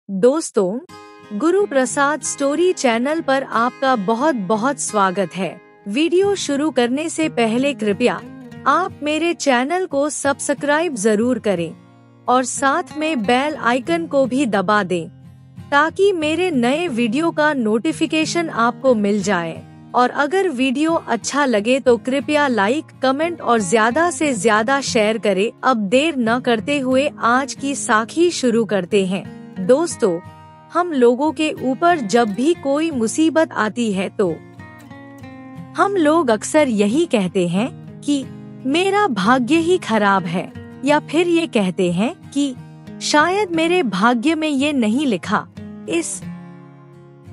दोस्तों, Guru Prasad story channel पर आपका बहुत बहुत स्वागत है। वीडियो शुरू करने से पहले कृपया आप मेरे चैनल को सब्सक्राइब जरूर करें और साथ में बेल आइकन को भी दबा दें ताकि मेरे नए वीडियो का नोटिफिकेशन आपको मिल जाए। और अगर वीडियो अच्छा लगे तो कृपया लाइक, कमेंट और ज्यादा से ज्यादा शेयर करें। अब देर न करते हुए आज की साखी शुरू करते हैं। दोस्तों, हम लोगों के ऊपर जब भी कोई मुसीबत आती है तो हम लोग अक्सर यही कहते हैं कि मेरा भाग्य ही खराब है, या फिर ये कहते हैं कि शायद मेरे भाग्य में ये नहीं लिखा। इस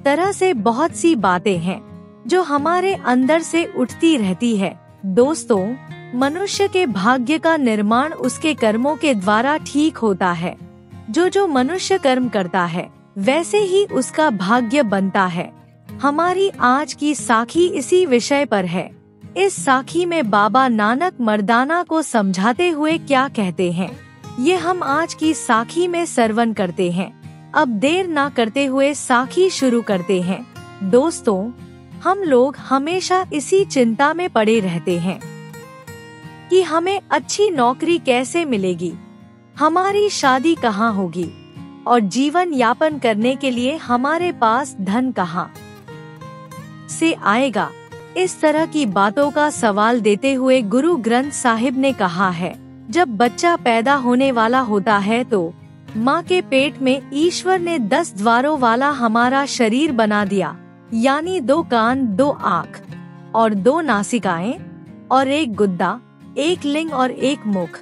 तरह से बहुत सी बातें हैं जो हमारे अंदर से उठती रहती है। दोस्तों, मनुष्य के भाग्य का निर्माण उसके कर्मों के द्वारा ठीक होता है। जो मनुष्य कर्म करता है वैसे ही उसका भाग्य बनता है। हमारी आज की साखी इसी विषय पर है। इस साखी में बाबा नानक मर्दाना को समझाते हुए क्या कहते हैं, ये हम आज की साखी में श्रवण करते हैं। अब देर ना करते हुए साखी शुरू करते हैं। दोस्तों, हम लोग हमेशा इसी चिंता में पड़े रहते हैं कि हमें अच्छी नौकरी कैसे मिलेगी, हमारी शादी कहाँ होगी और जीवन यापन करने के लिए हमारे पास धन कहाँ से आएगा। इस तरह की बातों का सवाल देते हुए गुरु ग्रंथ साहिब ने कहा है, जब बच्चा पैदा होने वाला होता है तो माँ के पेट में ईश्वर ने 10 द्वारों वाला हमारा शरीर बना दिया, यानी 2 कान, 2 आँख और 2 नासिकाएं और 1 गुद्दा, 1 लिंग और 1 मुख।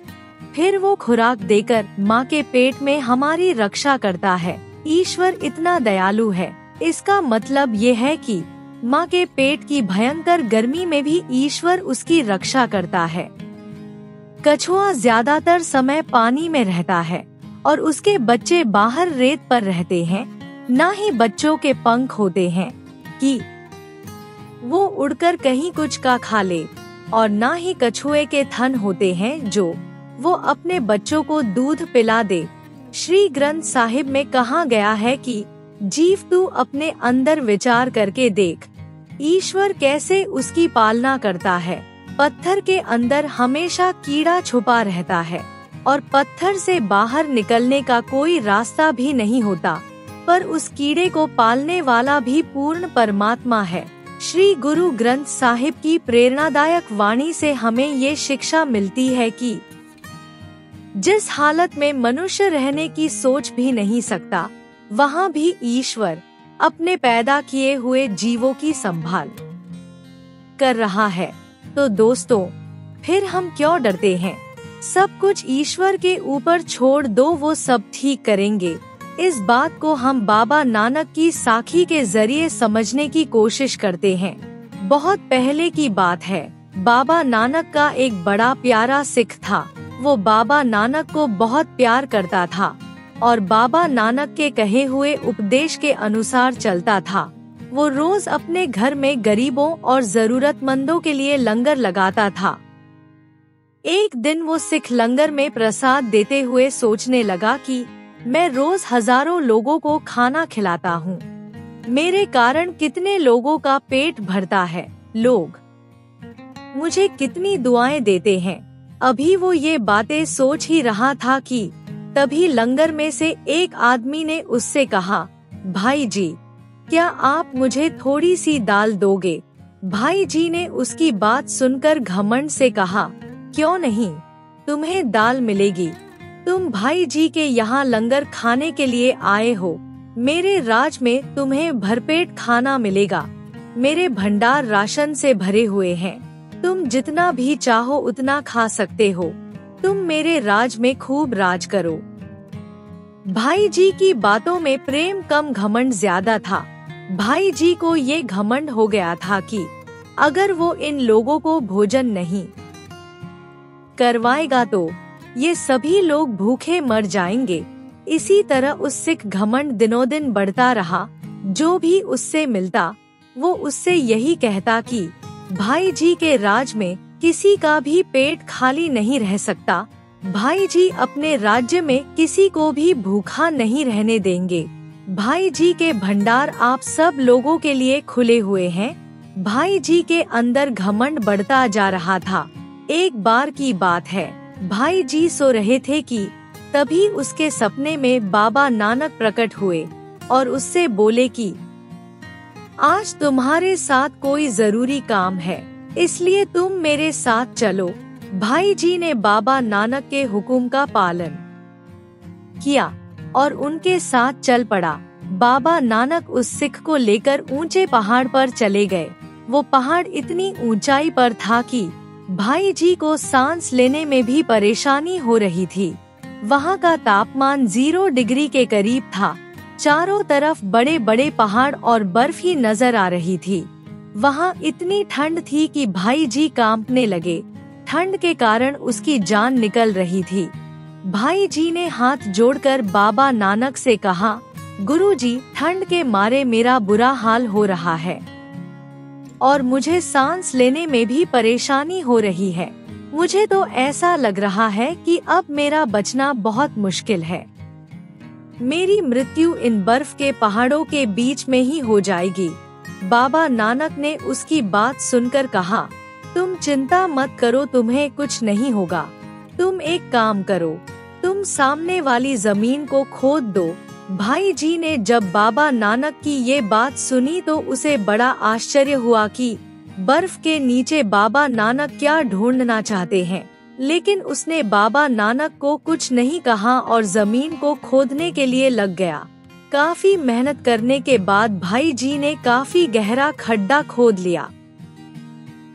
फिर वो खुराक देकर माँ के पेट में हमारी रक्षा करता है। ईश्वर इतना दयालु है। इसका मतलब ये है कि माँ के पेट की भयंकर गर्मी में भी ईश्वर उसकी रक्षा करता है। कछुआ ज्यादातर समय पानी में रहता है और उसके बच्चे बाहर रेत पर रहते हैं। ना ही बच्चों के पंख होते हैं कि वो उड़कर कहीं कुछ का खा ले, और ना ही कछुए के थन होते हैं जो वो अपने बच्चों को दूध पिला दे। श्री ग्रंथ साहिब में कहा गया है कि जीव तू अपने अंदर विचार करके देख, ईश्वर कैसे उसकी पालना करता है। पत्थर के अंदर हमेशा कीड़ा छुपा रहता है और पत्थर से बाहर निकलने का कोई रास्ता भी नहीं होता, पर उस कीड़े को पालने वाला भी पूर्ण परमात्मा है। श्री गुरु ग्रंथ साहिब की प्रेरणादायक वाणी से हमें ये शिक्षा मिलती है कि जिस हालत में मनुष्य रहने की सोच भी नहीं सकता, वहाँ भी ईश्वर अपने पैदा किए हुए जीवों की संभाल कर रहा है। तो दोस्तों, फिर हम क्यों डरते हैं? सब कुछ ईश्वर के ऊपर छोड़ दो, वो सब ठीक करेंगे। इस बात को हम बाबा नानक की साखी के जरिए समझने की कोशिश करते हैं। बहुत पहले की बात है। बाबा नानक का एक बड़ा प्यारा सिख था। वो बाबा नानक को बहुत प्यार करता था और बाबा नानक के कहे हुए उपदेश के अनुसार चलता था। वो रोज अपने घर में गरीबों और जरूरतमंदों के लिए लंगर लगाता था। एक दिन वो सिख लंगर में प्रसाद देते हुए सोचने लगा कि मैं रोज हजारों लोगों को खाना खिलाता हूँ, मेरे कारण कितने लोगों का पेट भरता है, लोग मुझे कितनी दुआएं देते हैं। अभी वो ये बातें सोच ही रहा था कि तभी लंगर में से एक आदमी ने उससे कहा, भाई जी, क्या आप मुझे थोड़ी सी दाल दोगे? भाई जी ने उसकी बात सुनकर घमंड से कहा, क्यों नहीं, तुम्हें दाल मिलेगी। तुम भाई जी के यहाँ लंगर खाने के लिए आए हो। मेरे राज में तुम्हें भरपेट खाना मिलेगा। मेरे भंडार राशन से भरे हुए हैं। तुम जितना भी चाहो उतना खा सकते हो। तुम मेरे राज में खूब राज करो। भाई जी की बातों में प्रेम कम, घमंड ज्यादा था। भाई जी को ये घमंड हो गया था कि अगर वो इन लोगों को भोजन नहीं करवाएगा तो ये सभी लोग भूखे मर जाएंगे। इसी तरह उस सिख घमंड दिनों दिन बढ़ता रहा। जो भी उससे मिलता वो उससे यही कहता कि भाई जी के राज में किसी का भी पेट खाली नहीं रह सकता। भाई जी अपने राज्य में किसी को भी भूखा नहीं रहने देंगे। भाई जी के भंडार आप सब लोगों के लिए खुले हुए हैं। भाई जी के अंदर घमंड बढ़ता जा रहा था। एक बार की बात है, भाई जी सो रहे थे कि तभी उसके सपने में बाबा नानक प्रकट हुए और उससे बोले कि आज तुम्हारे साथ कोई जरूरी काम है, इसलिए तुम मेरे साथ चलो। भाई जी ने बाबा नानक के हुक्म का पालन किया और उनके साथ चल पड़ा। बाबा नानक उस सिख को लेकर ऊंचे पहाड़ पर चले गए। वो पहाड़ इतनी ऊंचाई पर था कि भाई जी को सांस लेने में भी परेशानी हो रही थी। वहाँ का तापमान 0 डिग्री के करीब था। चारों तरफ बड़े बड़े पहाड़ और बर्फ ही नजर आ रही थी। वहाँ इतनी ठंड थी कि भाई जी कांपने लगे। ठंड के कारण उसकी जान निकल रही थी। भाई जी ने हाथ जोड़कर बाबा नानक से कहा, गुरुजी, ठंड के मारे मेरा बुरा हाल हो रहा है और मुझे सांस लेने में भी परेशानी हो रही है। मुझे तो ऐसा लग रहा है कि अब मेरा बचना बहुत मुश्किल है। मेरी मृत्यु इन बर्फ के पहाड़ों के बीच में ही हो जाएगी। बाबा नानक ने उसकी बात सुनकर कहा, तुम चिंता मत करो, तुम्हें कुछ नहीं होगा। तुम एक काम करो, तुम सामने वाली जमीन को खोद दो। भाई जी ने जब बाबा नानक की ये बात सुनी तो उसे बड़ा आश्चर्य हुआ कि बर्फ के नीचे बाबा नानक क्या ढूंढना चाहते हैं। लेकिन उसने बाबा नानक को कुछ नहीं कहा और जमीन को खोदने के लिए लग गया। काफी मेहनत करने के बाद भाई जी ने काफी गहरा खड्डा खोद लिया।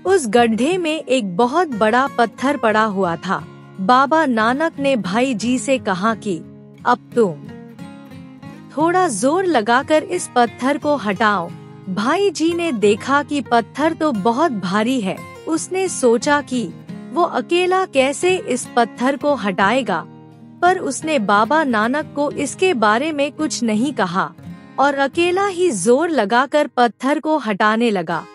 उस गड्ढे में एक बहुत बड़ा पत्थर पड़ा हुआ था। बाबा नानक ने भाई जी से कहा कि अब तुम थोड़ा जोर लगाकर इस पत्थर को हटाओ। भाई जी ने देखा कि पत्थर तो बहुत भारी है। उसने सोचा कि वो अकेला कैसे इस पत्थर को हटाएगा, पर उसने बाबा नानक को इसके बारे में कुछ नहीं कहा और अकेला ही जोर लगाकर पत्थर को हटाने लगा।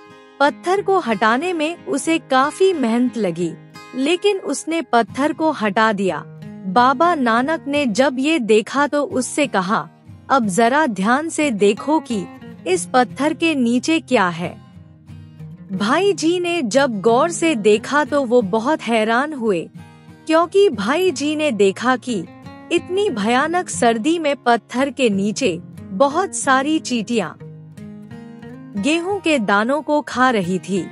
पत्थर को हटाने में उसे काफी मेहनत लगी, लेकिन उसने पत्थर को हटा दिया। बाबा नानक ने जब ये देखा तो उससे कहा, अब जरा ध्यान से देखो कि इस पत्थर के नीचे क्या है। भाई जी ने जब गौर से देखा तो वो बहुत हैरान हुए, क्योंकि भाई जी ने देखा कि इतनी भयानक सर्दी में पत्थर के नीचे बहुत सारी चींटियां गेहूं के दानों को खा रही थी।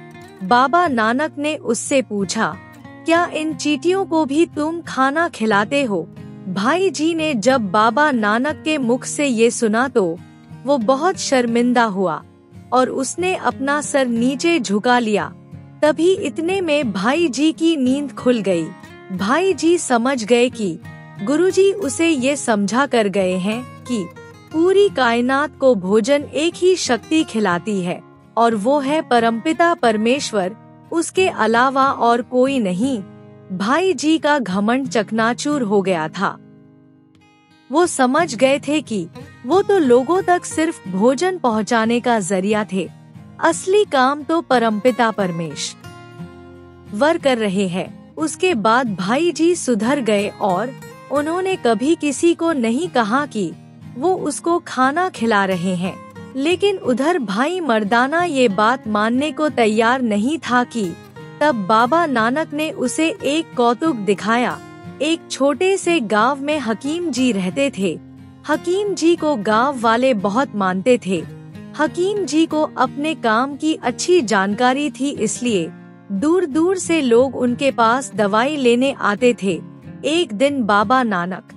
बाबा नानक ने उससे पूछा, क्या इन चींटियों को भी तुम खाना खिलाते हो? भाई जी ने जब बाबा नानक के मुख से ये सुना तो वो बहुत शर्मिंदा हुआ और उसने अपना सर नीचे झुका लिया। तभी इतने में भाई जी की नींद खुल गई। भाई जी समझ गए कि गुरुजी उसे ये समझा कर गए हैं कि पूरी कायनात को भोजन एक ही शक्ति खिलाती है और वो है परमपिता परमेश्वर, उसके अलावा और कोई नहीं। भाई जी का घमंड चकनाचूर हो गया था। वो समझ गए थे कि वो तो लोगों तक सिर्फ भोजन पहुंचाने का जरिया थे। असली काम तो परमपिता परमेश्वर कर रहे हैं। उसके बाद भाई जी सुधर गए और उन्होंने कभी किसी को नहीं कहा कि वो उसको खाना खिला रहे हैं। लेकिन उधर भाई मर्दाना ये बात मानने को तैयार नहीं था कि तब बाबा नानक ने उसे एक कौतुक दिखाया। एक छोटे से गांव में हकीम जी रहते थे। हकीम जी को गांव वाले बहुत मानते थे। हकीम जी को अपने काम की अच्छी जानकारी थी, इसलिए दूर दूर से लोग उनके पास दवाई लेने आते थे। एक दिन बाबा नानक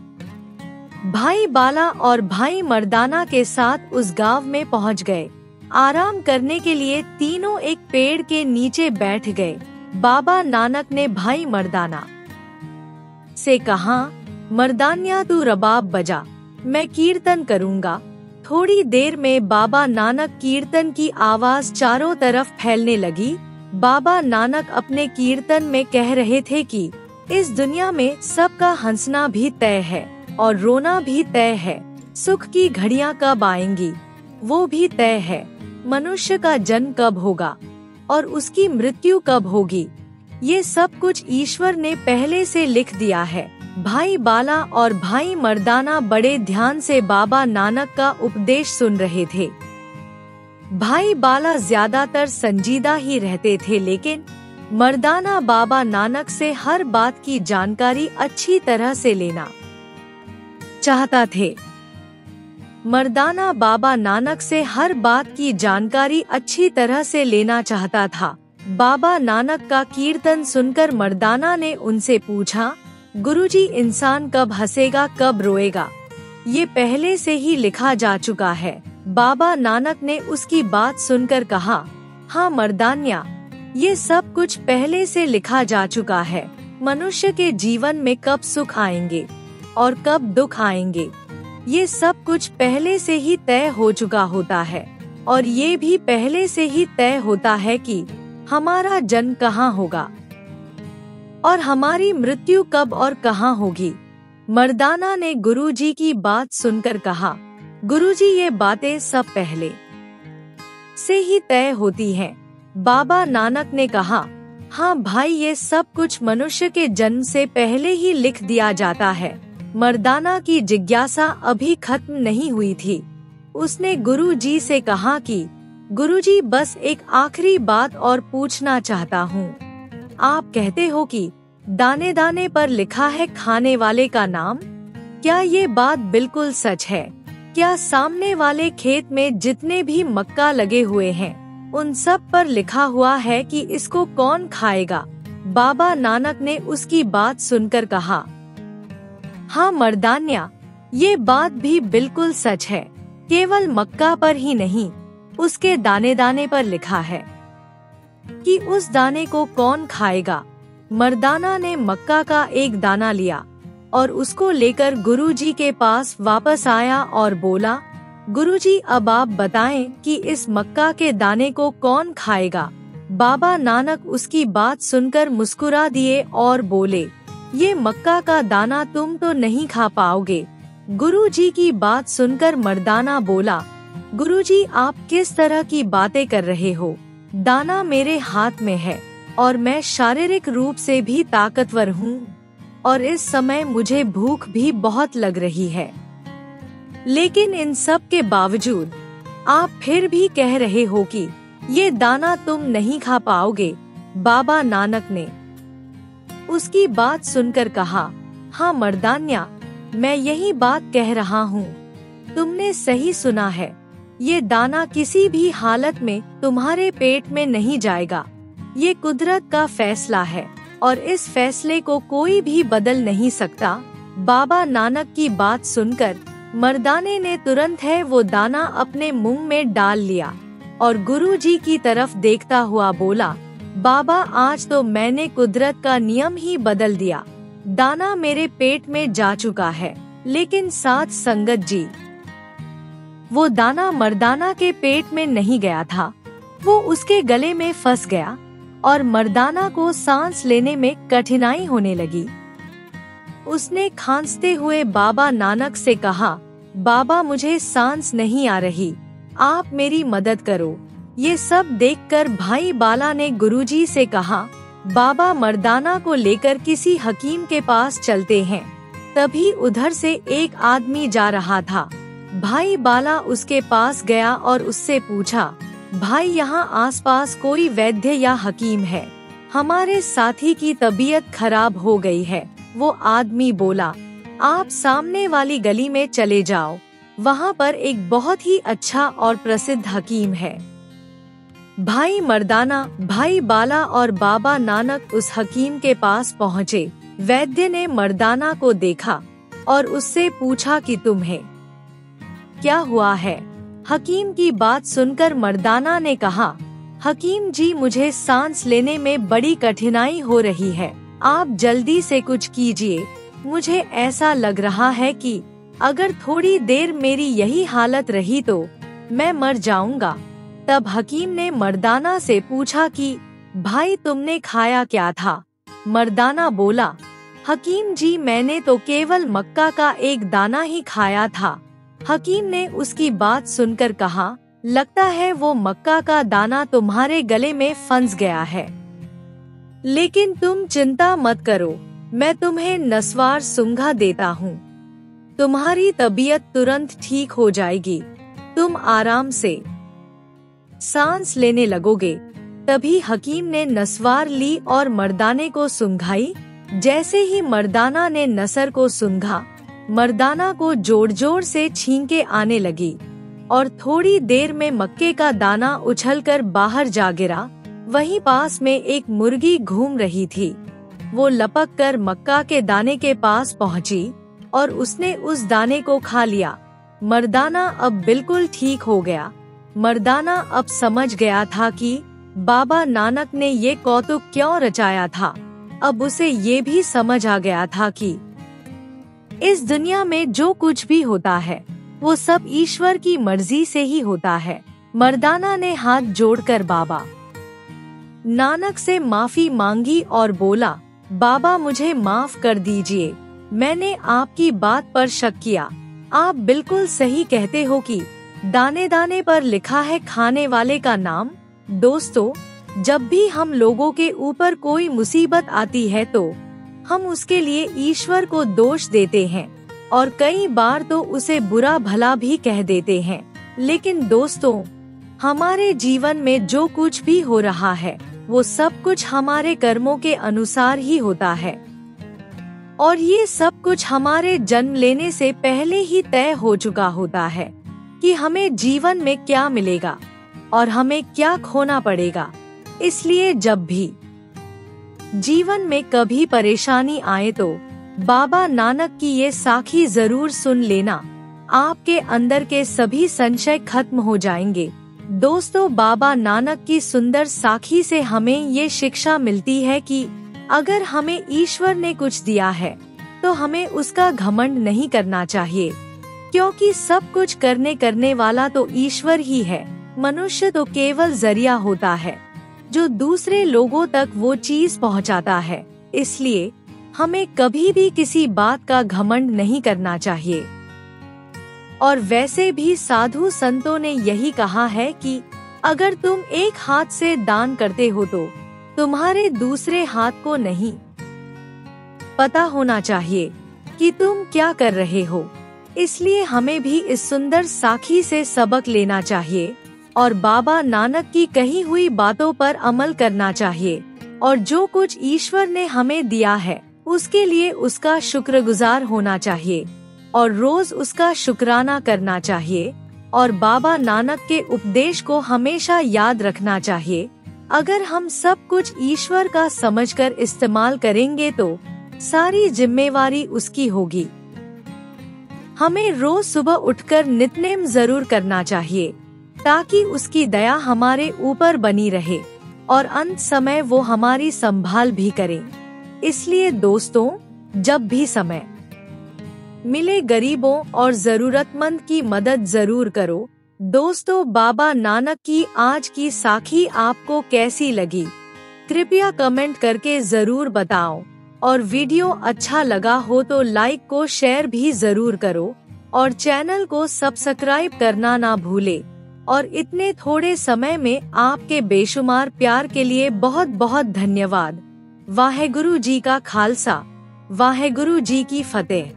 भाई बाला और भाई मर्दाना के साथ उस गांव में पहुंच गए। आराम करने के लिए तीनों एक पेड़ के नीचे बैठ गए। बाबा नानक ने भाई मर्दाना से कहा, मर्दानिया तू रबाब बजा, मैं कीर्तन करूँगा। थोड़ी देर में बाबा नानक कीर्तन की आवाज चारों तरफ फैलने लगी। बाबा नानक अपने कीर्तन में कह रहे थे कि इस दुनिया में सबका हंसना भी तय है और रोना भी तय है। सुख की घड़ियां कब आएंगी वो भी तय है। मनुष्य का जन्म कब होगा और उसकी मृत्यु कब होगी, ये सब कुछ ईश्वर ने पहले से लिख दिया है। भाई बाला और भाई मर्दाना बड़े ध्यान से बाबा नानक का उपदेश सुन रहे थे। भाई बाला ज्यादातर संजीदा ही रहते थे, लेकिन मर्दाना बाबा नानक से हर बात की जानकारी अच्छी तरह से लेना चाहता थे। मर्दाना बाबा नानक से हर बात की जानकारी अच्छी तरह से लेना चाहता था। बाबा नानक का कीर्तन सुनकर मर्दाना ने उनसे पूछा, गुरुजी, इंसान कब हंसेगा कब रोएगा, ये पहले से ही लिखा जा चुका है। बाबा नानक ने उसकी बात सुनकर कहा, हाँ मर्दान्या, ये सब कुछ पहले से लिखा जा चुका है। मनुष्य के जीवन में कब सुख आएंगे और कब दुख आएंगे, ये सब कुछ पहले से ही तय हो चुका होता है। और ये भी पहले से ही तय होता है कि हमारा जन्म कहाँ होगा और हमारी मृत्यु कब और कहाँ होगी। मर्दाना ने गुरुजी की बात सुनकर कहा, गुरुजी, ये बातें सब पहले से ही तय होती हैं। बाबा नानक ने कहा, हाँ भाई, ये सब कुछ मनुष्य के जन्म से पहले ही लिख दिया जाता है। मर्दाना की जिज्ञासा अभी खत्म नहीं हुई थी। उसने गुरुजी से कहा कि गुरुजी, बस एक आखिरी बात और पूछना चाहता हूँ। आप कहते हो कि दाने दाने पर लिखा है खाने वाले का नाम, क्या ये बात बिल्कुल सच है? क्या सामने वाले खेत में जितने भी मक्का लगे हुए हैं उन सब पर लिखा हुआ है कि इसको कौन खाएगा? बाबा नानक ने उसकी बात सुनकर कहा, हाँ मर्दान्या, ये बात भी बिल्कुल सच है। केवल मक्का पर ही नहीं, उसके दाने दाने पर लिखा है कि उस दाने को कौन खाएगा। मर्दाना ने मक्का का एक दाना लिया और उसको लेकर गुरुजी के पास वापस आया और बोला, गुरुजी, अब आप बताएं कि इस मक्का के दाने को कौन खाएगा। बाबा नानक उसकी बात सुनकर मुस्कुरा दिए और बोले, ये मक्का का दाना तुम तो नहीं खा पाओगे। गुरुजी की बात सुनकर मर्दाना बोला, गुरुजी, आप किस तरह की बातें कर रहे हो? दाना मेरे हाथ में है और मैं शारीरिक रूप से भी ताकतवर हूँ और इस समय मुझे भूख भी बहुत लग रही है, लेकिन इन सब के बावजूद आप फिर भी कह रहे हो कि ये दाना तुम नहीं खा पाओगे। बाबा नानक ने उसकी बात सुनकर कहा, हाँ मर्दान्या, मैं यही बात कह रहा हूँ। तुमने सही सुना है। ये दाना किसी भी हालत में तुम्हारे पेट में नहीं जाएगा। ये कुदरत का फैसला है और इस फैसले को कोई भी बदल नहीं सकता। बाबा नानक की बात सुनकर मर्दाने ने तुरंत है वो दाना अपने मुंह में डाल लिया और गुरुजी की तरफ देखता हुआ बोला, बाबा, आज तो मैंने कुदरत का नियम ही बदल दिया। दाना मेरे पेट में जा चुका है, लेकिन साथ संगत जी, वो दाना मर्दाना के पेट में नहीं गया था, वो उसके गले में फंस गया और मर्दाना को सांस लेने में कठिनाई होने लगी। उसने खांसते हुए बाबा नानक से कहा, बाबा, मुझे सांस नहीं आ रही, आप मेरी मदद करो। ये सब देखकर भाई बाला ने गुरुजी से कहा, बाबा, मर्दाना को लेकर किसी हकीम के पास चलते हैं। तभी उधर से एक आदमी जा रहा था। भाई बाला उसके पास गया और उससे पूछा, भाई, यहाँ आसपास कोई वैद्य या हकीम है? हमारे साथी की तबीयत खराब हो गई है। वो आदमी बोला, आप सामने वाली गली में चले जाओ, वहाँ पर एक बहुत ही अच्छा और प्रसिद्ध हकीम है। भाई मर्दाना, भाई बाला और बाबा नानक उस हकीम के पास पहुँचे। वैद्य ने मर्दाना को देखा और उससे पूछा कि तुम्हें क्या हुआ है? हकीम की बात सुनकर मर्दाना ने कहा, हकीम जी, मुझे सांस लेने में बड़ी कठिनाई हो रही है, आप जल्दी से कुछ कीजिए। मुझे ऐसा लग रहा है कि अगर थोड़ी देर मेरी यही हालत रही तो मैं मर जाऊंगा। तब हकीम ने मर्दाना से पूछा कि भाई, तुमने खाया क्या था? मर्दाना बोला, हकीम जी, मैंने तो केवल मक्का का एक दाना ही खाया था। हकीम ने उसकी बात सुनकर कहा, लगता है वो मक्का का दाना तुम्हारे गले में फंस गया है, लेकिन तुम चिंता मत करो, मैं तुम्हें नस्वार सूंघा देता हूँ। तुम्हारी तबीयत तुरंत ठीक हो जाएगी। तुम आराम से सांस लेने लगोगे। तभी हकीम ने नस्वार ली और मर्दाने को सूंघाई। जैसे ही मर्दाना ने नसर को सूंघा, मर्दाना को जोर जोर से छींके आने लगी और थोड़ी देर में मक्के का दाना उछलकर बाहर जा गिरा। वहीं पास में एक मुर्गी घूम रही थी। वो लपक कर मक्का के दाने के पास पहुंची और उसने उस दाने को खा लिया। मर्दाना अब बिल्कुल ठीक हो गया। मर्दाना अब समझ गया था कि बाबा नानक ने ये कौतुक क्यों रचाया था। अब उसे ये भी समझ आ गया था कि इस दुनिया में जो कुछ भी होता है वो सब ईश्वर की मर्जी से ही होता है। मर्दाना ने हाथ जोड़कर बाबा नानक से माफी मांगी और बोला, बाबा मुझे माफ कर दीजिए, मैंने आपकी बात पर शक किया। आप बिल्कुल सही कहते हो कि दाने दाने पर लिखा है खाने वाले का नाम। दोस्तों, जब भी हम लोगों के ऊपर कोई मुसीबत आती है तो हम उसके लिए ईश्वर को दोष देते हैं और कई बार तो उसे बुरा भला भी कह देते हैं। लेकिन दोस्तों, हमारे जीवन में जो कुछ भी हो रहा है वो सब कुछ हमारे कर्मों के अनुसार ही होता है और ये सब कुछ हमारे जन्म लेने से पहले ही तय हो चुका होता है कि हमें जीवन में क्या मिलेगा और हमें क्या खोना पड़ेगा। इसलिए जब भी जीवन में कभी परेशानी आए तो बाबा नानक की ये साखी जरूर सुन लेना। आपके अंदर के सभी संशय खत्म हो जाएंगे। दोस्तों, बाबा नानक की सुंदर साखी से हमें ये शिक्षा मिलती है कि अगर हमें ईश्वर ने कुछ दिया है तो हमें उसका घमंड नहीं करना चाहिए, क्योंकि सब कुछ करने वाला तो ईश्वर ही है। मनुष्य तो केवल जरिया होता है जो दूसरे लोगों तक वो चीज पहुंचाता है। इसलिए हमें कभी भी किसी बात का घमंड नहीं करना चाहिए। और वैसे भी साधु संतों ने यही कहा है कि अगर तुम एक हाथ से दान करते हो तो तुम्हारे दूसरे हाथ को नहीं पता होना चाहिए कि तुम क्या कर रहे हो। इसलिए हमें भी इस सुंदर साखी से सबक लेना चाहिए और बाबा नानक की कही हुई बातों पर अमल करना चाहिए और जो कुछ ईश्वर ने हमें दिया है उसके लिए उसका शुक्रगुजार होना चाहिए और रोज उसका शुक्राना करना चाहिए और बाबा नानक के उपदेश को हमेशा याद रखना चाहिए। अगर हम सब कुछ ईश्वर का समझकर इस्तेमाल करेंगे तो सारी जिम्मेवारी उसकी होगी। हमें रोज सुबह उठकर नित्यनेम जरूर करना चाहिए ताकि उसकी दया हमारे ऊपर बनी रहे और अंत समय वो हमारी संभाल भी करे। इसलिए दोस्तों, जब भी समय मिले गरीबों और जरूरतमंद की मदद जरूर करो। दोस्तों, बाबा नानक की आज की साखी आपको कैसी लगी? कृपया कमेंट करके जरूर बताओ और वीडियो अच्छा लगा हो तो लाइक को शेयर भी जरूर करो और चैनल को सब्सक्राइब करना ना भूले। और इतने थोड़े समय में आपके बेशुमार प्यार के लिए बहुत बहुत धन्यवाद। वाहेगुरु जी का खालसा, वाहेगुरु जी की फतेह।